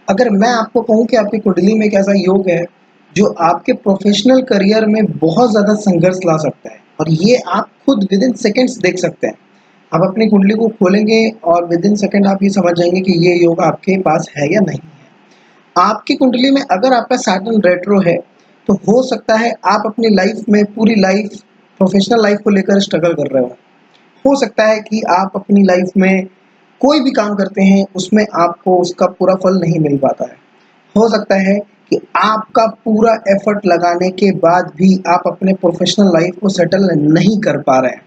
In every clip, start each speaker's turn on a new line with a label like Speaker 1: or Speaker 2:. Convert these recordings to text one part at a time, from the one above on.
Speaker 1: अगर मैं आपको कहूँ कि आपकी कुंडली में एक ऐसा योग है जो आपके प्रोफेशनल करियर में बहुत ज़्यादा संघर्ष ला सकता है, और ये आप खुद विद इन सेकेंड्स देख सकते हैं। आप अपनी कुंडली को खोलेंगे और विद इन सेकेंड आप ये समझ जाएंगे कि ये योग आपके पास है या नहीं है। आपकी कुंडली में अगर आपका सैटर्न रेट्रो है तो हो सकता है आप अपनी लाइफ में पूरी लाइफ प्रोफेशनल लाइफ को लेकर स्ट्रगल कर रहे हो सकता है कि आप अपनी लाइफ में कोई भी काम करते हैं उसमें आपको उसका पूरा फल नहीं मिल पाता है। हो सकता है कि आपका पूरा एफर्ट लगाने के बाद भी आप अपने प्रोफेशनल लाइफ को सेटल नहीं कर पा रहे हैं,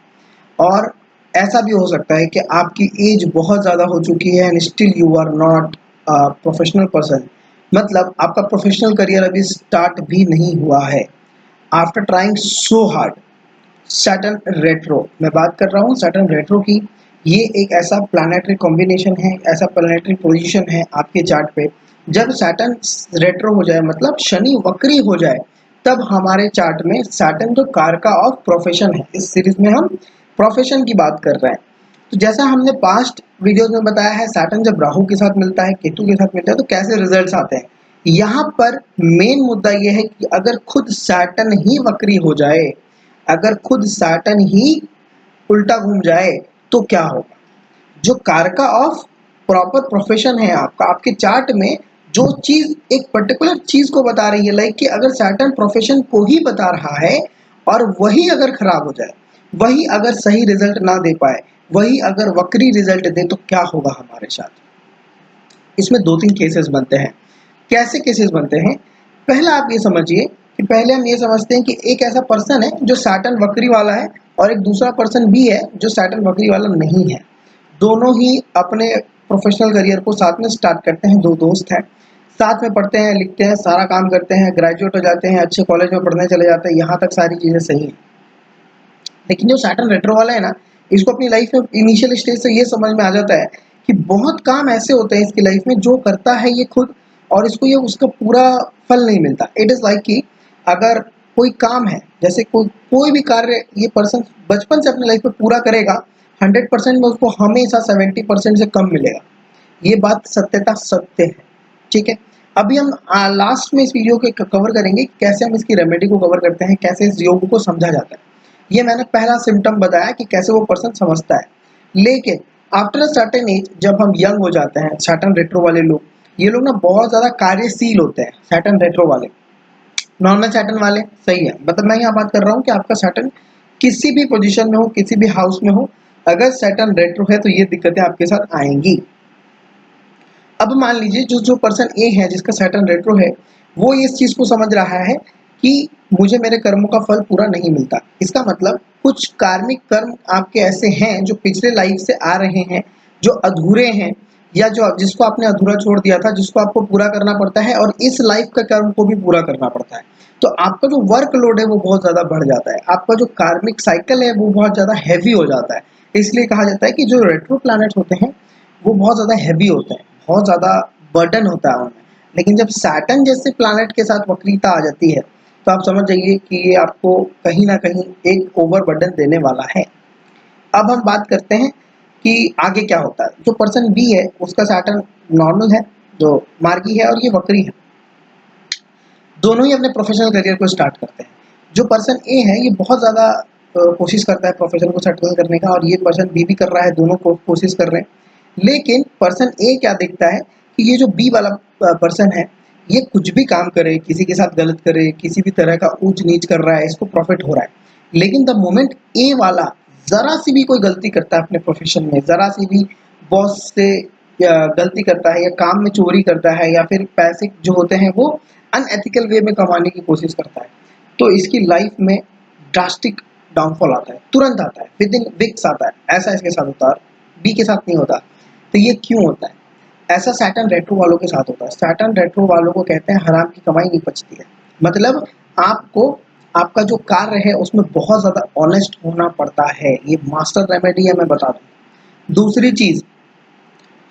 Speaker 1: और ऐसा भी हो सकता है कि आपकी एज बहुत ज़्यादा हो चुकी है and still you are not professional person. मतलब आपका प्रोफेशनल करियर अभी स्टार्ट भी नहीं हुआ है after trying so hard. Saturn retro मैं बात कर रहा हूँ, सैटर्न रेट्रो की। ये एक ऐसा प्लानेटरी कॉम्बिनेशन है, ऐसा प्लानेटरी पोजीशन है आपके चार्ट पे। जब सैटर्न रेट्रो हो जाए, मतलब शनि वक्री हो जाए, तब हमारे चार्ट में सैटर्न जो कारका ऑफ प्रोफेशन है, इस सीरीज में हम प्रोफेशन की बात कर रहे हैं। तो जैसा हमने पास्ट वीडियोस में बताया है, सैटर्न जब राहु के साथ मिलता है, केतु के साथ मिलता है, तो कैसे रिजल्ट्स आते हैं। यहाँ पर मेन मुद्दा यह है कि अगर खुद सैटर्न ही वक्री हो जाए, अगर खुद सैटर्न ही उल्टा घूम जाए, तो क्या होगा। जो कारका ऑफ प्रॉपर प्रोफेशन है आपका, आपके चार्ट में जो चीज एक पर्टिकुलर चीज को बता रही है, लाइक कि अगर सैटर्न प्रोफेशन को ही बता रहा है और वही अगर खराब हो जाए, वही अगर सही रिजल्ट ना दे पाए, वही अगर वक्री रिजल्ट दे, तो क्या होगा हमारे साथ। इसमें दो तीन केसेस बनते हैं। कैसे केसेस बनते हैं, पहला आप ये समझिए कि पहले हम ये समझते हैं कि एक ऐसा पर्सन है जो सैटर्न वक्री वाला है, और एक दूसरा पर्सन भी है जो सैटर्न वक्री वाला नहीं है। दोनों ही अपने प्रोफेशनल करियर को साथ में स्टार्ट करते हैं, दो दोस्त हैं, साथ में पढ़ते हैं, लिखते हैं, सारा काम करते हैं, ग्रेजुएट हो जाते हैं, अच्छे कॉलेज में पढ़ने चले जाते हैं, यहाँ तक सारी चीज़ें सही हैं। लेकिन जो सैटर्न रेट्रो वाला है ना, इसको अपनी लाइफ में इनिशियल स्टेज से ये समझ में आ जाता है कि बहुत काम ऐसे होते हैं इसकी लाइफ में जो करता है ये खुद, और इसको ये उसका पूरा फल नहीं मिलता। इट इज़ लाइक कि अगर कोई काम है, जैसे कोई कोई भी कार्य ये पर्सन बचपन से अपनी लाइफ में पूरा करेगा, 100% में उसको हमेशा 70% से कम मिलेगा। ये बात सत्यता सत्य है। ठीक है, अभी हम लास्ट में इस वीडियो के कवर करेंगे कैसे हम इसकी रेमेडी को कवर करते हैं, कैसे इस योग को समझा जाता है। ये मैंने पहला सिम्टम बताया कि कैसे वो पर्सन समझता है। लेकिन आफ्टर अ सर्टेन एज, जब हम यंग हो जाते हैं, सैटर्न रेट्रो वाले लोग, ये लोग ना बहुत ज़्यादा कार्यशील होते हैं। सैटर्न रेट्रो वाले, नॉर्मल सैटर्न वाले सही है, मतलब मैं यहाँ बात कर रहा हूँ कि आपका सैटर्न किसी भी पोजीशन में हो, किसी भी हाउस में हो, अगर सैटर्न रेट्रो है तो ये दिक्कतें आपके साथ आएंगी। अब मान लीजिए जो जो पर्सन ए है जिसका सैटर्न रेट्रो है, वो इस चीज़ को समझ रहा है कि मुझे मेरे कर्मों का फल पूरा नहीं मिलता। इसका मतलब कुछ कार्मिक कर्म आपके ऐसे हैं जो पिछले लाइफ से आ रहे हैं, जो अधूरे हैं, या जो जिसको आपने अधूरा छोड़ दिया था, जिसको आपको पूरा करना पड़ता है, और इस लाइफ का कर्म को भी पूरा करना पड़ता है। तो आपका जो वर्कलोड है वो बहुत ज़्यादा बढ़ जाता है, आपका जो कार्मिक साइकिल है वो बहुत ज़्यादा हैवी हो जाता है। इसलिए कहा जाता है कि जो रेट्रो प्लैनेट होते हैं वो बहुत ज़्यादा हैवी होते हैं, बहुत ज़्यादा बर्डन होता है उनमें। लेकिन जब सैटर्न जैसे प्लैनेट के साथ वक्रीता आ जाती है, तो आप समझ जाइए कि ये आपको कहीं ना कहीं एक ओवर बर्डन देने वाला है। अब हम बात करते हैं कि आगे क्या होता है। जो पर्सन बी है उसका सैटर्न नॉर्मल है, जो मार्गी है, और ये वक्री है। दोनों ही अपने प्रोफेशनल करियर को स्टार्ट करते हैं। जो पर्सन ए है ये बहुत ज़्यादा कोशिश करता है प्रोफेशन को सेटल करने का, और ये पर्सन बी भी कर रहा है, दोनों को कोशिश कर रहे हैं। लेकिन पर्सन ए क्या देखता है कि ये जो बी वाला पर्सन है, ये कुछ भी काम करे, किसी के साथ गलत करे, किसी भी तरह का ऊंच नीच कर रहा है, इसको प्रॉफिट हो रहा है। लेकिन द मोमेंट ए वाला ज़रा सी भी कोई गलती करता है अपने प्रोफेशन में, ज़रा सी भी बॉस से गलती करता है, या काम में चोरी करता है, या फिर पैसे जो होते हैं वो अनएथिकल वे में कमाने की कोशिश करता है, तो इसकी लाइफ में ड्रास्टिक डाउनफॉल आता है, तुरंत आता है, विद इन वीक्स आता है। ऐसा इसके साथ होता है, बी के साथ नहीं होता। तो ये क्यों होता है ऐसा? सैटर्न रेट्रो वालों के साथ होता है। सैटर्न रेट्रो वालों को कहते हैं हराम की कमाई नहीं पचती है। मतलब आपको आपका जो कार्य है उसमें बहुत ज़्यादा ऑनेस्ट होना पड़ता है। ये मास्टर रेमेडी है, मैं बता दूँ। दूसरी चीज़,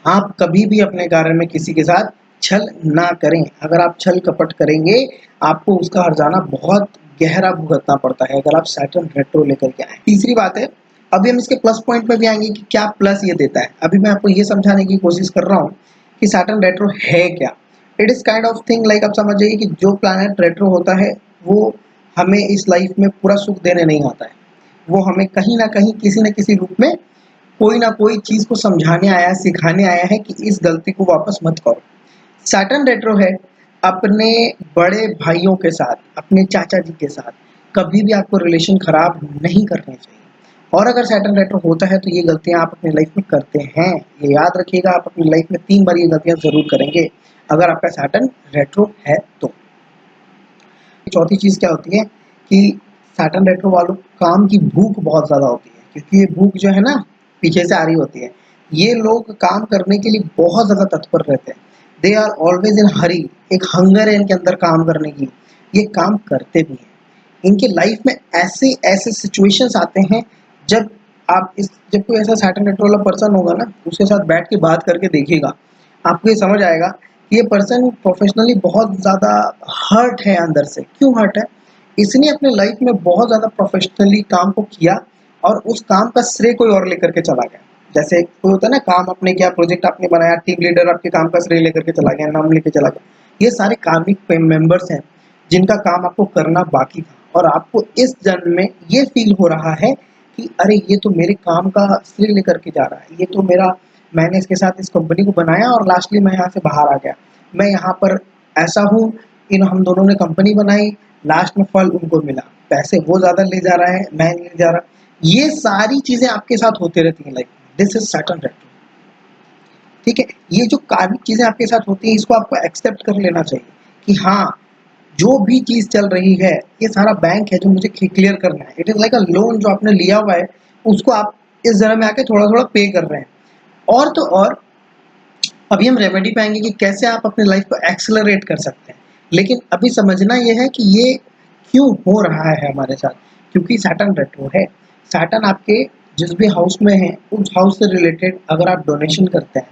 Speaker 1: आप कभी भी अपने कार्य में किसी के साथ छल ना करें। अगर आप छल कपट करेंगे, आपको उसका हर्जाना बहुत गहरा भुगतना पड़ता है, अगर आप सैटर्न रेट्रो लेकर के आए। तीसरी बात है, अभी हम इसके प्लस पॉइंट में भी आएंगे कि क्या प्लस ये देता है। अभी मैं आपको ये समझाने की कोशिश कर रहा हूँ कि सैटर्न रेट्रो है क्या। It is kind of thing like, आप समझ जाइए कि जो प्लैनेट रेट्रो होता है वो हमें इस लाइफ में पूरा सुख देने नहीं आता है। वो हमें कहीं न कहीं किसी न किसी रूप में कोई ना कोई चीज़ को समझाने आया है, सिखाने आया है कि इस गलती को वापस मत करो। सैटर्न रेट्रो है अपने बड़े भाइयों के साथ, अपने चाचा जी के साथ कभी भी आपको रिलेशन खराब नहीं करने चाहिए। और अगर सैटर्न रेट्रो होता है तो ये गलतियाँ आप अपनी लाइफ में करते हैं। ये याद रखिएगा, आप अपनी लाइफ में 3 बार ये गलतियाँ ज़रूर करेंगे, अगर आपका सैटर्न रेट्रो है तो। चौथी चीज़ क्या होती है कि सैटर्न रेट्रो वालों को काम की भूख बहुत ज़्यादा होती है, क्योंकि ये भूख जो है ना पीछे से आ रही होती है। ये लोग काम करने के लिए बहुत ज़्यादा तत्पर रहते हैं। दे आर ऑलवेज इन हरी, एक हंगर है इनके अंदर काम करने की। ये काम करते भी हैं। इनके लाइफ में ऐसे ऐसे सिचुएशंस आते हैं, जब कोई ऐसा सैटर्न रेट्रो वाला पर्सन होगा ना, उसके साथ बैठ के बात करके देखिएगा, आपको ये समझ आएगा कि ये पर्सन प्रोफेशनली बहुत ज़्यादा हर्ट है अंदर से। क्यों हर्ट है? इसने अपने लाइफ में बहुत ज़्यादा प्रोफेशनली काम को किया और उस काम का श्रेय कोई और लेकर के चला गया। जैसे कोई होता है ना, काम आपने किया, प्रोजेक्ट आपने बनाया, टीम लीडर आपके काम का श्रेय लेकर के चला गया, नाम लेके चला गया। ये सारे कार्मिक मेंबर्स हैं जिनका काम आपको करना बाकी था, और आपको इस जन्म में ये फील हो रहा है कि अरे ये तो मेरे काम का श्रेय लेकर के जा रहा है, ये तो मेरा, मैंने इसके साथ इस कंपनी को बनाया और लास्टली मैं यहाँ से बाहर आ गया, मैं यहाँ पर ऐसा हूँ, इन हम दोनों ने कंपनी बनाई, लास्ट में फल उनको मिला, पैसे वो ज़्यादा ले जा रहा है, मैं नहीं ले जा रहा। ये सारी चीज़ें आपके साथ होती रहती हैं लाइफ में। This is Saturn retro. ठीक है, ये जो कार्मिक चीज़ें आपके साथ होती हैं, इसको आपको एक्सेप्ट कर लेना चाहिए कि हाँ, जो भी चीज़ चल रही है, ये सारा बैंक है जो मुझे क्लियर करना है। It is like a loan जो आपने लिया हुआ है, उसको आप इस जन्म में आके थोड़ा-थोड़ा पे कर रहे हैं। और तो और अभी हम रेमेडी पाएँगे कि कैसे आप अपनी लाइफ को एक्सेलरेट कर सकते हैं। लेकिन अभी समझना ये है कि ये क्यों हो रहा है हमारे साथ? क्योंकि सैटर्न रेट्रो है। सैटर्न आपके जिस भी हाउस में है, उस हाउस से रिलेटेड अगर आप डोनेशन करते हैं,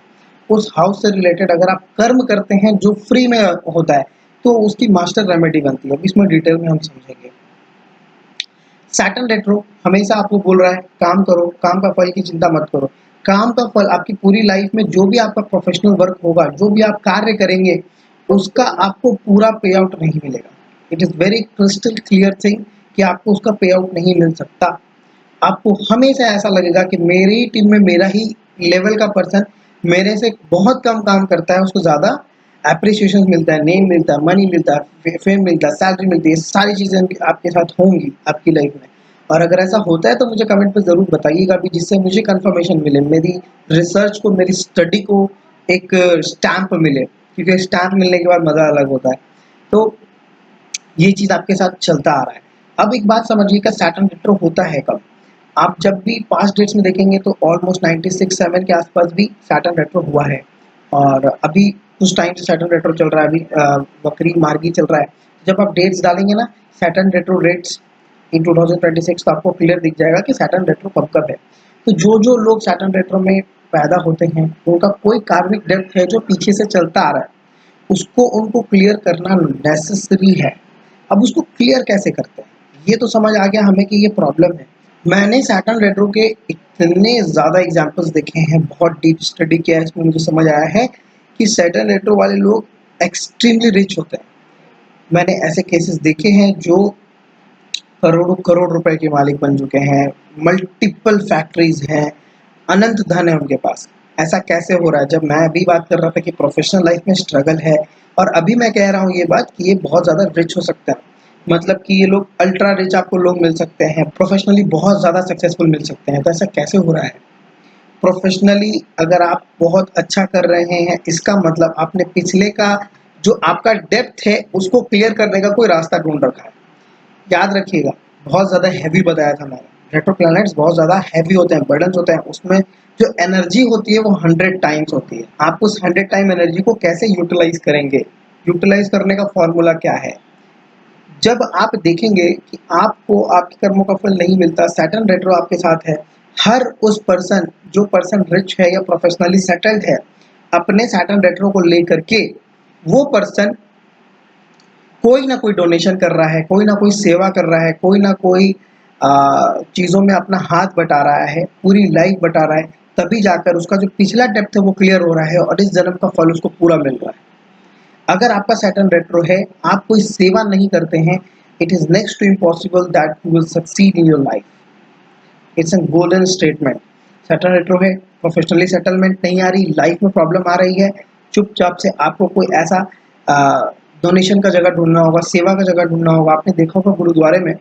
Speaker 1: उस हाउस से रिलेटेड अगर आप कर्म करते हैं जो फ्री में होता है, तो उसकी मास्टर रेमेडी बनती है। अब इसमें डिटेल में हम समझेंगे। सैटर्न रेट्रो हमेशा आपको बोल रहा है काम करो, काम का फल की चिंता मत करो। काम का फल आपकी पूरी लाइफ में जो भी आपका प्रोफेशनल वर्क होगा, जो भी आप कार्य करेंगे, उसका आपको पूरा पे आउट नहीं मिलेगा। It is very crystal clear thing कि आपको उसका पे आउट नहीं मिल सकता। आपको हमेशा ऐसा लगेगा कि मेरी टीम में मेरा ही लेवल का पर्सन मेरे से बहुत कम काम करता है, उसको ज़्यादा एप्रिसिएशन मिलता है, नेम मिलता है, मनी मिलता है, फेम मिलता है, सैलरी मिलती है। सारी चीज़ें आपके साथ होंगी आपकी लाइफ में। और अगर ऐसा होता है तो मुझे कमेंट पे ज़रूर बताइएगा भी, जिससे मुझे कंफर्मेशन मिले, मेरी रिसर्च को, मेरी स्टडी को एक स्टैम्प मिले, क्योंकि स्टैम्प मिलने के बाद मज़ा अलग होता है। तो ये चीज़ आपके साथ चलता आ रहा है। अब एक बात समझिएगा, सैटर्न रेट्रो होता है कब? आप जब भी पास्ट डेट्स में देखेंगे तो ऑलमोस्ट 96-7 के आसपास भी सैटर्न रेट्रो हुआ है। और अभी कुछ टाइम से सैटर्न रेट्रो चल रहा है, अभी वक्री मार्गी चल रहा है। जब आप डेट्स डालेंगे ना, सैटर्न रेट्रो रेट्स इन 2026, तो आपको क्लियर दिख जाएगा कि सैटर्न रेट्रो कब है। तो जो लोग सैटर्न रेट्रो में पैदा होते हैं, उनका कोई कार्मिक डेप्थ है जो पीछे से चलता आ रहा है, उसको उनको क्लियर करना नेसेसरी है। अब उसको क्लियर कैसे करते हैं, ये तो समझ आ गया हमें कि ये प्रॉब्लम है। मैंने सैटर्न रेट्रो के इतने ज़्यादा एग्जाम्पल्स देखे हैं, बहुत डीप स्टडी किया है, इसमें मुझे समझ आया है कि सैटर्न रेट्रो वाले लोग एक्सट्रीमली रिच होते हैं। मैंने ऐसे केसेस देखे हैं जो करोड़ों करोड़ रुपए के मालिक बन चुके हैं, मल्टीपल फैक्ट्रीज हैं, अनंत धन है उनके पास। ऐसा कैसे हो रहा है? जब मैं अभी बात कर रहा था कि प्रोफेशनल लाइफ में स्ट्रगल है, और अभी मैं कह रहा हूँ ये बात कि ये बहुत ज़्यादा रिच हो सकता है। मतलब कि ये लोग अल्ट्रा रिच आपको लोग मिल सकते हैं, प्रोफेशनली बहुत ज़्यादा सक्सेसफुल मिल सकते हैं। तो ऐसा कैसे हो रहा है? प्रोफेशनली अगर आप बहुत अच्छा कर रहे हैं, इसका मतलब आपने पिछले का जो आपका डेप्थ है उसको क्लियर करने का कोई रास्ता ढूंढ रखा है। याद रखिएगा, बहुत ज़्यादा हैवी बताया था मैंने। रेट्रो प्लैनेट्स बहुत ज़्यादा हैवी होते हैं, बर्डन्स होते हैं, उसमें जो एनर्जी होती है वो 100 टाइम्स होती है। आप उस 100 टाइम एनर्जी को कैसे यूटिलाइज करेंगे? यूटिलाइज करने का फॉर्मूला क्या है? जब आप देखेंगे कि आपको आपके कर्मों का फल नहीं मिलता, सैटर्न रेट्रो आपके साथ है, हर उस पर्सन, जो पर्सन रिच है या प्रोफेशनली सेटल्ड है, अपने सैटर्न रेट्रो को लेकर के वो पर्सन कोई ना कोई डोनेशन कर रहा है, कोई ना कोई सेवा कर रहा है, कोई ना कोई चीज़ों में अपना हाथ बटा रहा है, पूरी लाइफ बटा रहा है, तभी जाकर उसका जो पिछला डेप्थ है वो क्लियर हो रहा है और इस जन्म का फल उसको पूरा मिल रहा है। अगर आपका सैटर्न रेट्रो है, आप कोई सेवा नहीं करते हैं, it is next to impossible that you will succeed in your life. It's a golden statement. Saturn retro है, प्रोफेशनली सेटलमेंट नहीं आ रही, लाइफ में प्रॉब्लम आ रही है, चुपचाप से आपको कोई ऐसा डोनेशन का जगह ढूंढना होगा, सेवा का जगह ढूंढना होगा। आपने देखा होगा गुरुद्वारे में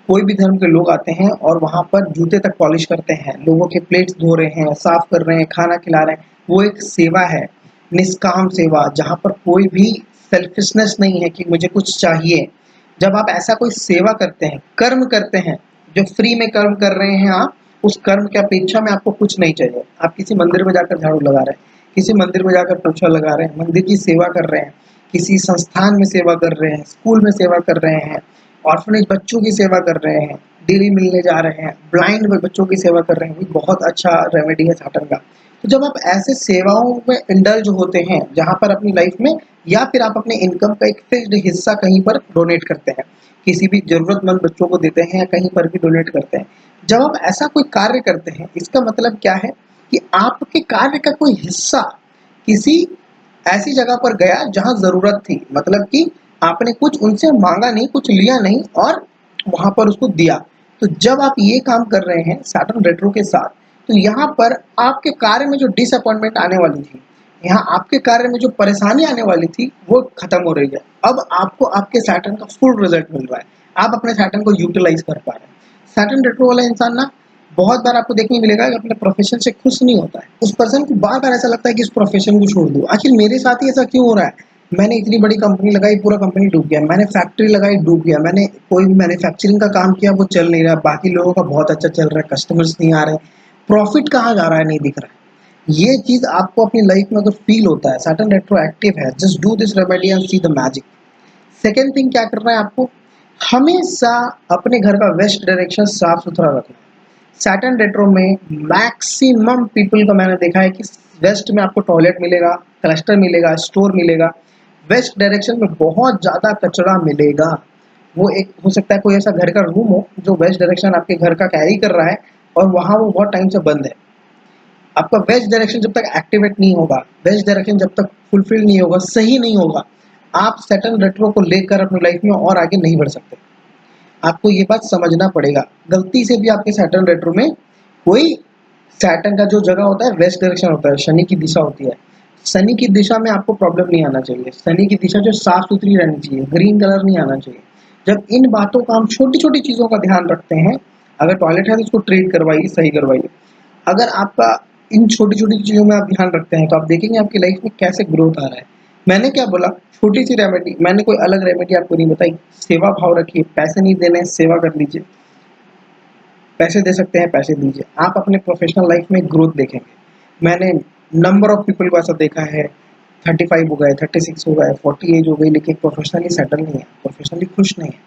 Speaker 1: कोई भी धर्म के लोग आते हैं और वहाँ पर जूते तक पॉलिश करते हैं, लोगों के प्लेट्स धो रहे हैं, साफ कर रहे हैं, खाना खिला रहे हैं। वो एक सेवा है, निष्काम सेवा, जहाँ पर कोई भी सेल्फिशनेस नहीं है कि मुझे कुछ चाहिए। जब आप ऐसा कोई सेवा करते हैं, कर्म करते हैं, जो फ्री में कर्म कर रहे हैं आप, उस कर्म की अपेक्षा में आपको कुछ नहीं चाहिए। आप किसी मंदिर में जाकर झाड़ू लगा रहे हैं, किसी मंदिर में जाकर पोछा लगा रहे हैं, मंदिर की सेवा कर रहे हैं, किसी संस्थान में सेवा कर रहे हैं, स्कूल में सेवा कर रहे हैं, ऑर्फनेज बच्चों की सेवा कर रहे हैं, डेली मिलने जा रहे हैं, ब्लाइंड बच्चों की सेवा कर रहे हैं, ये बहुत अच्छा रेमेडी है सैटर्न का। तो जब आप ऐसे सेवाओं में इंडल्ज होते हैं, जहाँ पर अपनी लाइफ में या फिर आप अपने इनकम का एक फिक्स्ड हिस्सा कहीं पर डोनेट करते हैं, किसी भी जरूरतमंद बच्चों को देते हैं या कहीं पर भी डोनेट करते हैं, जब आप ऐसा कोई कार्य करते हैं, इसका मतलब क्या है कि आपके कार्य का कोई हिस्सा किसी ऐसी जगह पर गया जहां जरूरत थी। मतलब कि आपने कुछ उनसे मांगा नहीं, कुछ लिया नहीं और वहां पर उसको दिया। तो जब आप ये काम कर रहे हैं सैटर्न रेट्रो के साथ, तो यहाँ पर आपके कार्य में जो डिसअपॉइंटमेंट आने वाली थी, यहाँ आपके कार्य में जो परेशानी आने वाली थी, वो खत्म हो रही है। अब आपको आपके सैटर्न का फुल रिजल्ट मिल रहा है, आप अपने सैटर्न को यूटिलाइज कर पा रहे हैं। सैटर्न रेट्रो वाला इंसान ना बहुत बार आपको देखने मिलेगा कि अपने प्रोफेशन से खुश नहीं होता है। उस पर्सन को बार बार ऐसा लगता है कि इस प्रोफेशन को छोड़ दूं, आखिर मेरे साथ ही ऐसा क्यों हो रहा है। मैंने इतनी बड़ी कंपनी लगाई, पूरा कंपनी डूब गया, मैंने फैक्ट्री लगाई, डूब गया, मैंने कोई भी मैन्युफैक्चरिंग का काम किया, वो चल नहीं रहा, बाकी लोगों का बहुत अच्छा चल रहा है, कस्टमर्स नहीं आ रहे, प्रॉफिट कहाँ जा रहा है नहीं दिख रहा है। ये चीज आपको अपनी लाइफ में अगर फील होता है, सैटर्न रेट्रोएक्टिव है, just do this remedy and see the magic. Second thing क्या करना है आपको, हमेशा अपने घर का वेस्ट डायरेक्शन साफ सुथरा रखना है। सैटर्न रेट्रो में मैक्सिमम पीपल को मैंने देखा है कि वेस्ट में आपको टॉयलेट मिलेगा, क्लस्टर मिलेगा, स्टोर मिलेगा, वेस्ट डायरेक्शन में बहुत ज़्यादा कचरा मिलेगा। वो एक हो सकता है कोई ऐसा घर का रूम हो जो वेस्ट डायरेक्शन आपके घर का कैरी कर रहा है और वहाँ वो बहुत टाइम से बंद है। आपका वेस्ट डायरेक्शन जब तक एक्टिवेट नहीं होगा, वेस्ट डायरेक्शन जब तक फुलफिल नहीं होगा, सही नहीं होगा, आप सैटर्न रेट्रो को लेकर अपनी लाइफ में और आगे नहीं बढ़ सकते। आपको ये बात समझना पड़ेगा। गलती से भी आपके सैटर्न रेट्रो में कोई, सैटर्न का जो जगह होता है वेस्ट डायरेक्शन होता है, शनि की दिशा होती है, शनि की दिशा में आपको प्रॉब्लम नहीं आना चाहिए। शनि की दिशा जो साफ सुथरी रहनी चाहिए, ग्रीन कलर नहीं आना चाहिए। जब इन बातों का हम छोटी छोटी चीज़ों का ध्यान रखते हैं, अगर टॉयलेट है तो उसको ट्रीट करवाइए, सही करवाइए। अगर आपका इन छोटी छोटी चीज़ों में आप ध्यान रखते हैं तो आप देखेंगे आपकी लाइफ में कैसे ग्रोथ आ रहा है। मैंने क्या बोला, छोटी सी रेमेडी, मैंने कोई अलग रेमेडी आपको नहीं बताई। सेवा भाव रखिए, पैसे नहीं देने, सेवा कर लीजिए। पैसे दे सकते हैं, पैसे दीजिए, आप अपने प्रोफेशनल लाइफ में ग्रोथ देखेंगे। मैंने नंबर ऑफ पीपल को ऐसा देखा है, 35 हो गए, 36 हो गए, 40 एज हो गई, लेकिन प्रोफेशनली सेटल नहीं है, प्रोफेशनली खुश नहीं है,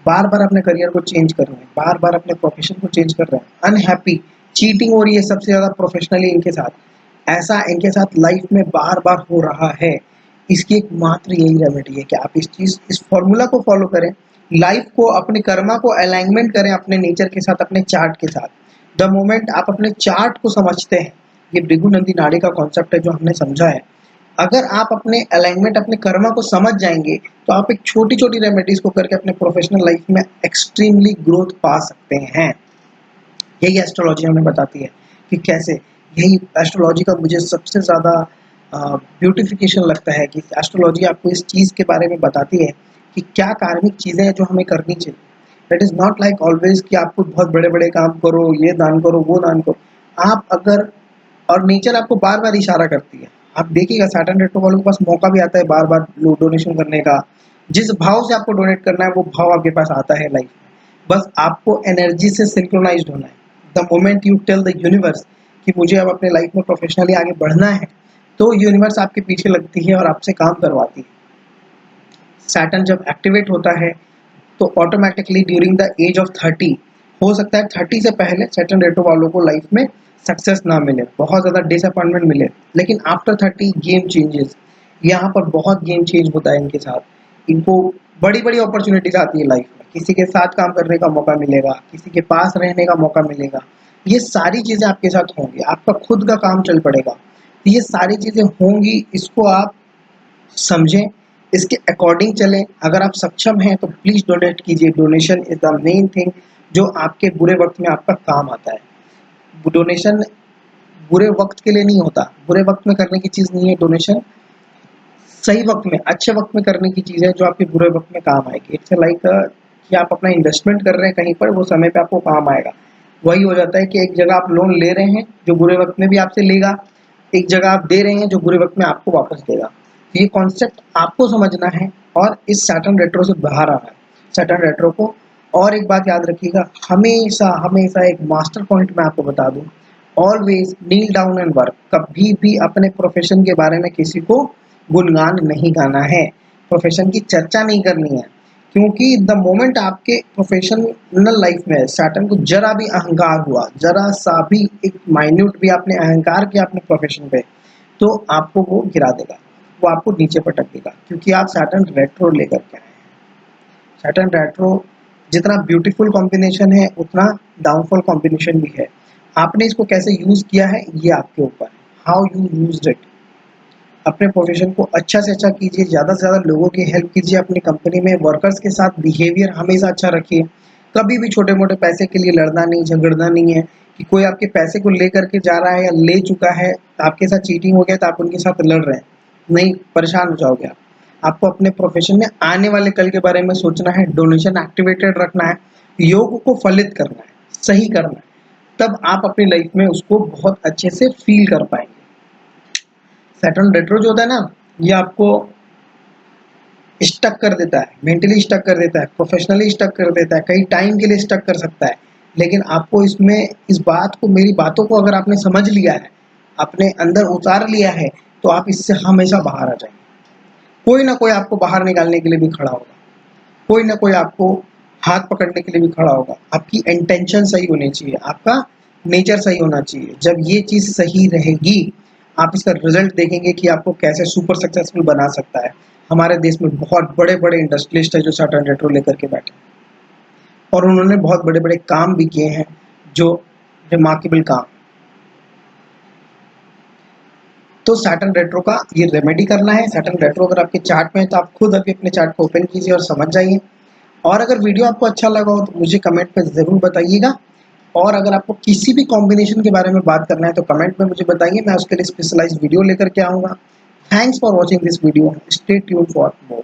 Speaker 1: बार बार अपने करियर को चेंज कर रहे हैं, बार बार अपने प्रोफेशन को चेंज कर रहे हैं, अनहैप्पी, चीटिंग हो रही है सबसे ज़्यादा प्रोफेशनली इनके साथ। ऐसा इनके साथ लाइफ में बार बार हो रहा है। इसकी एक मात्र यही रेमेडी है कि आप इस फॉर्मूला को फॉलो करें, लाइफ को, अपने कर्मा को अलाइनमेंट करें अपने नेचर के साथ, अपने चार्ट के साथ। द मोमेंट आप अपने चार्ट को समझते हैं, ये भृगु नंदी नाड़ी का कॉन्सेप्ट है जो हमने समझा है। अगर आप अपने अलाइनमेंट, अपने कर्मा को समझ जाएंगे, तो आप एक छोटी छोटी रेमेडीज को करके अपने प्रोफेशनल लाइफ में एक्सट्रीमली ग्रोथ पा सकते हैं। यही एस्ट्रोलॉजी हमें बताती है कि कैसे। यही एस्ट्रोलॉजी का मुझे सबसे ज़्यादा ब्यूटिफिकेशन लगता है कि एस्ट्रोलॉजी आपको इस चीज़ के बारे में बताती है कि क्या कार्मिक चीज़ें हैं जो हमें करनी चाहिए। That is not like always कि आपको बहुत बड़े बड़े काम करो, ये दान करो, वो दान करो। आप अगर, और नेचर आपको बार बार इशारा करती है, आप देखिएगा सैटर्न रेट्रो वालों के पास मौका भी आता है बार बार डोनेशन करने का। जिस भाव से आपको डोनेट करना है वो भाव आपके पास आता है लाइफ में, बस आपको एनर्जी से सिंक्रोनाइज्ड होना है। The moment you tell the universe कि मुझे अब अपने लाइफ में प्रोफेशनली आगे बढ़ना है, तो यूनिवर्स आपके पीछे लगती है और आपसे काम करवाती है। सैटर्न जब एक्टिवेट होता है तो automatically during the age of 30, हो सकता है 30 से पहले सैटर्न रेट्रो वालों को लाइफ में सक्सेस ना मिले, बहुत ज़्यादा डिसअपॉइंटमेंट मिले, लेकिन आफ्टर 30 गेम चेंजेस। यहाँ पर बहुत गेम चेंज होता है इनके साथ। इनको बड़ी बड़ी अपॉर्चुनिटीज आती है लाइफ में, किसी के साथ काम करने का मौका मिलेगा, किसी के पास रहने का मौका मिलेगा, ये सारी चीज़ें आपके साथ होंगी, आपका खुद का काम चल पड़ेगा। तो ये सारी चीज़ें होंगी, इसको आप समझें, इसके अकॉर्डिंग चलें। अगर आप सक्षम हैं तो प्लीज़ डोनेट कीजिए। Donation is the main thing जो आपके बुरे वक़्त में आपका काम आता है। डोनेशन बुरे वक़्त के लिए नहीं होता, बुरे वक़्त में करने की चीज़ नहीं है डोनेशन, सही वक़्त में, अच्छे वक़्त में करने की चीज़ है जो आपके बुरे वक़्त में काम आएगी। इट्स लाइक कि आप अपना इन्वेस्टमेंट कर रहे हैं कहीं पर, वो समय पे आपको काम आएगा। वही हो जाता है कि एक जगह आप लोन ले रहे हैं जो बुरे वक़्त में भी आपसे लेगा, एक जगह आप दे रहे हैं जो बुरे वक़्त में आपको वापस देगा। ये कॉन्सेप्ट आपको समझना है और इस सैटर्न रेट्रो से बाहर आना है। सैटर्न रेट्रो को और एक बात याद रखिएगा, हमेशा हमेशा एक मास्टर पॉइंट मैं आपको बता दूं, always kneel down and work. कभी भी अपने प्रोफेशन के बारे में किसी को गुणगान नहीं गाना है, प्रोफेशन की चर्चा नहीं करनी है, क्योंकि द मोमेंट आपके प्रोफेशनल लाइफ में सैटर्न को जरा भी अहंकार हुआ, जरा सा भी एक माइन्यूट भी आपने अहंकार किया अपने प्रोफेशन पे, तो आपको वो गिरा देगा, वो आपको नीचे पटक देगा, क्योंकि आप सैटर्न रेट्रो लेकर के आए हैं। सैटर्न रेट्रो जितना ब्यूटीफुल कॉम्बिनेशन है उतना डाउनफॉल कॉम्बिनेशन भी है। आपने इसको कैसे यूज किया है ये आपके ऊपर है, हाउ यू यूज्ड इट। अपने प्रोफेशन को अच्छा से अच्छा कीजिए, ज़्यादा से ज़्यादा लोगों की हेल्प कीजिए, अपनी कंपनी में वर्कर्स के साथ बिहेवियर हमेशा अच्छा रखिए। कभी भी छोटे मोटे पैसे के लिए लड़ना नहीं, झगड़ना नहीं है कि कोई आपके पैसे को लेकर के जा रहा है या ले चुका है, आपके साथ चीटिंग हो गया तो आप उनके साथ लड़ रहे हैं, नहीं, परेशान हो जाओगे आप। आपको अपने प्रोफेशन में आने वाले कल के बारे में सोचना है, डोनेशन एक्टिवेटेड रखना है, योग को फलित करना है, सही करना है, तब आप अपनी लाइफ में उसको बहुत अच्छे से फील कर पाएंगे। सैटर्न रेट्रो जो होता है ना, ये आपको स्टक कर देता है, मेंटली स्टक कर देता है, प्रोफेशनली स्टक कर देता है, कई टाइम के लिए स्टक कर सकता है। लेकिन आपको इसमें इस बात को, मेरी बातों को अगर आपने समझ लिया है, अपने अंदर उतार लिया है, तो आप इससे हमेशा बाहर आ जाएंगे। कोई ना कोई आपको बाहर निकालने के लिए भी खड़ा होगा, कोई ना कोई आपको हाथ पकड़ने के लिए भी खड़ा होगा। आपकी इंटेंशन सही होनी चाहिए, आपका नेचर सही होना चाहिए। जब ये चीज़ सही रहेगी, आप इसका रिजल्ट देखेंगे कि आपको कैसे सुपर सक्सेसफुल बना सकता है। हमारे देश में बहुत बड़े बड़े इंडस्ट्रियलिस्ट है जो सैटर्न रेट्रो लेकर के बैठे हैं, और उन्होंने बहुत बड़े बड़े काम भी किए हैं, जो रिमार्केबल काम। तो सैटर्न रेट्रो का ये रेमेडी करना है। सैटर्न रेट्रो अगर आपके चार्ट में है तो आप खुद अभी अपने चार्ट को ओपन कीजिए और समझ जाइए। और अगर वीडियो आपको अच्छा लगा हो तो मुझे कमेंट पे ज़रूर बताइएगा। और अगर आपको किसी भी कॉम्बिनेशन के बारे में बात करना है तो कमेंट में मुझे बताइए, मैं उसके लिए स्पेशलाइज्ड वीडियो लेकर के आऊँगा। Thanks for watching this video, stay tuned for more.